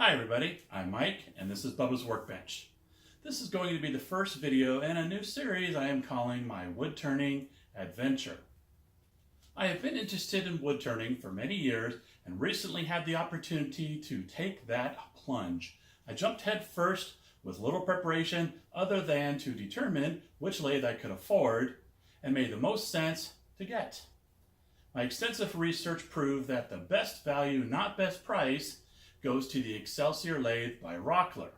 Hi everybody, I'm Mike and this is Bubba's Workbench. This is going to be the first video in a new series I am calling my Woodturning Adventure. I have been interested in woodturning for many years and recently had the opportunity to take that plunge. I jumped head first with little preparation other than to determine which lathe I could afford and made the most sense to get. My extensive research proved that the best value, not best price, goes to the Excelsior lathe by Rockler.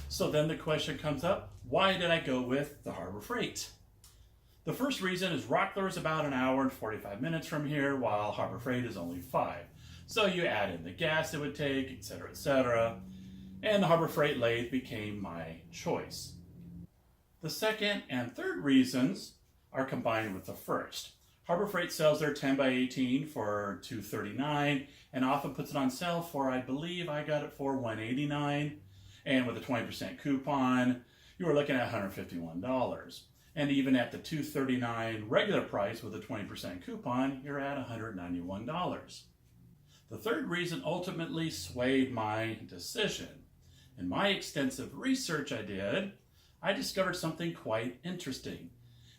So then the question comes up, why did I go with the Harbor Freight? The first reason is Rockler is about an hour and 45 minutes from here, while Harbor Freight is only 5. So you add in the gas it would take, etc., and the Harbor Freight lathe became my choice. The second and third reasons are combined with the first. Harbor Freight sells their 10x18 for $239 and often puts it on sale for, I believe I got it for $189, and with a 20% coupon, you were looking at $151. And even at the $239 regular price with a 20% coupon, you're at $191. The third reason ultimately swayed my decision. In my extensive research I discovered something quite interesting.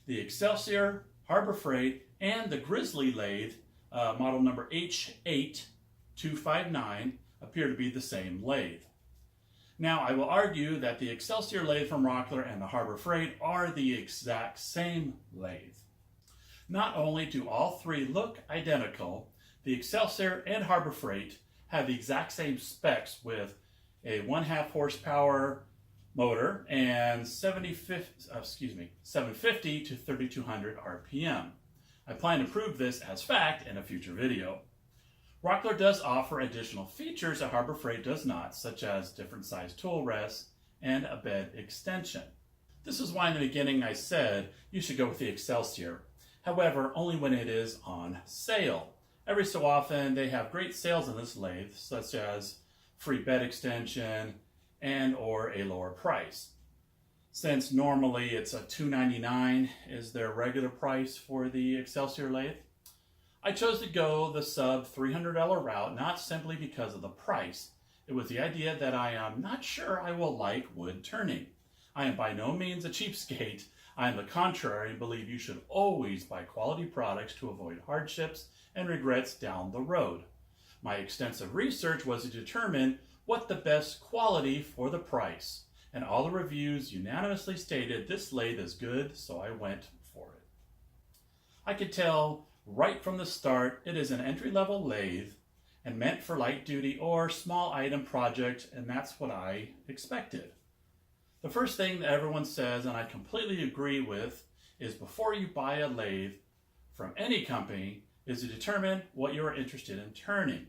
The Excelsior, Harbor Freight, and the Grizzly lathe, model number H8259, appear to be the same lathe. Now, I will argue that the Excelsior lathe from Rockler and the Harbor Freight are the exact same lathe. Not only do all three look identical, the Excelsior and Harbor Freight have the exact same specs with a 1/2 horsepower motor and 750 to 3200 RPM. I plan to prove this as fact in a future video. Rockler does offer additional features that Harbor Freight does not, such as different size tool rests and a bed extension. This is why in the beginning I said you should go with the Excelsior. However, only when it is on sale. Every so often they have great sales in this lathe, such as free bed extension and or a lower price. Since normally it's a $299 is their regular price for the Excelsior lathe, I chose to go the sub $300 route, not simply because of the price. It was the idea that I am not sure I will like wood turning. I am by no means a cheapskate. I am the contrary and believe you should always buy quality products to avoid hardships and regrets down the road. My extensive research was to determine what the best quality for the price. And all the reviews unanimously stated this lathe is good, so I went for it. I could tell right from the start it is an entry-level lathe and meant for light duty or small item project, and that's what I expected. The first thing that everyone says, and I completely agree with, is before you buy a lathe from any company is to determine what you're interested in turning.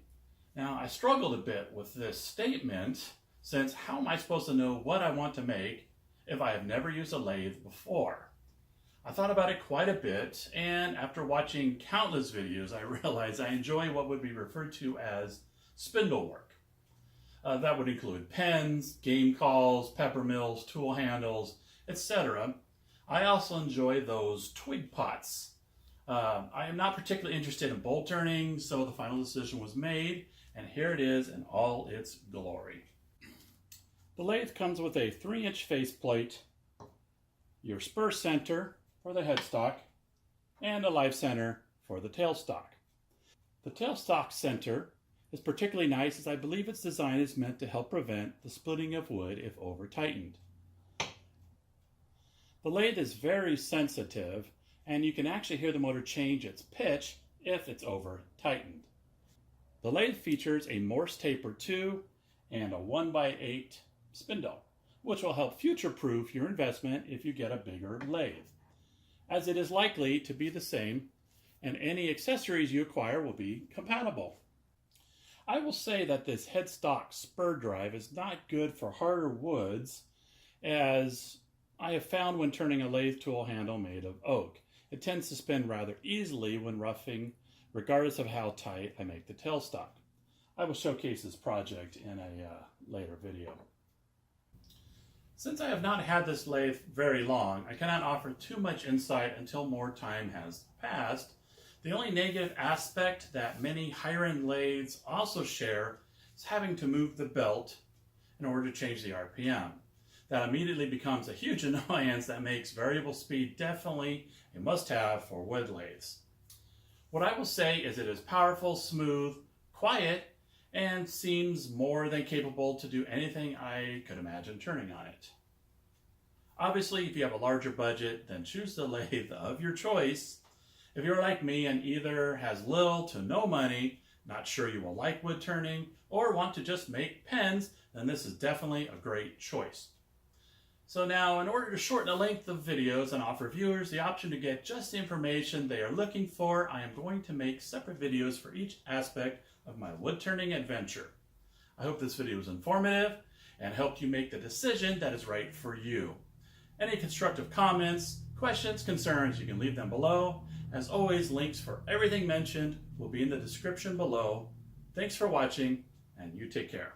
Now, I struggled a bit with this statement, since how am I supposed to know what I want to make if I have never used a lathe before? I thought about it quite a bit, and after watching countless videos, I realized I enjoy what would be referred to as spindle work. That would include pens, game calls, pepper mills, tool handles, etc. I also enjoy those twig pots. I am not particularly interested in bolt turning, so the final decision was made, and here it is in all its glory. The lathe comes with a 3-inch faceplate, your spur center for the headstock, and a live center for the tailstock. The tailstock center is particularly nice as I believe its design is meant to help prevent the splitting of wood if over-tightened. The lathe is very sensitive, and you can actually hear the motor change its pitch if it's over-tightened. The lathe features a Morse taper 2 and a 1x8 spindle, which will help future-proof your investment if you get a bigger lathe, as it is likely to be the same, and any accessories you acquire will be compatible. I will say that this headstock spur drive is not good for harder woods, as I have found when turning a lathe tool handle made of oak. It tends to spin rather easily when roughing, regardless of how tight I make the tailstock. I will showcase this project in a later video. Since I have not had this lathe very long, I cannot offer too much insight until more time has passed. The only negative aspect that many higher-end lathes also share is having to move the belt in order to change the RPM. That immediately becomes a huge annoyance that makes variable speed definitely a must-have for wood lathes. What I will say is it is powerful, smooth, quiet, and seems more than capable to do anything I could imagine turning on it. Obviously, if you have a larger budget, then choose the lathe of your choice. If you're like me and either has little to no money, not sure you will like wood turning, or want to just make pens, then this is definitely a great choice. So now, in order to shorten the length of videos and offer viewers the option to get just the information they are looking for, I am going to make separate videos for each aspect of my wood turning adventure. I hope this video was informative and helped you make the decision that is right for you. Any constructive comments, questions, concerns, you can leave them below. As always, links for everything mentioned will be in the description below. Thanks for watching, and you take care.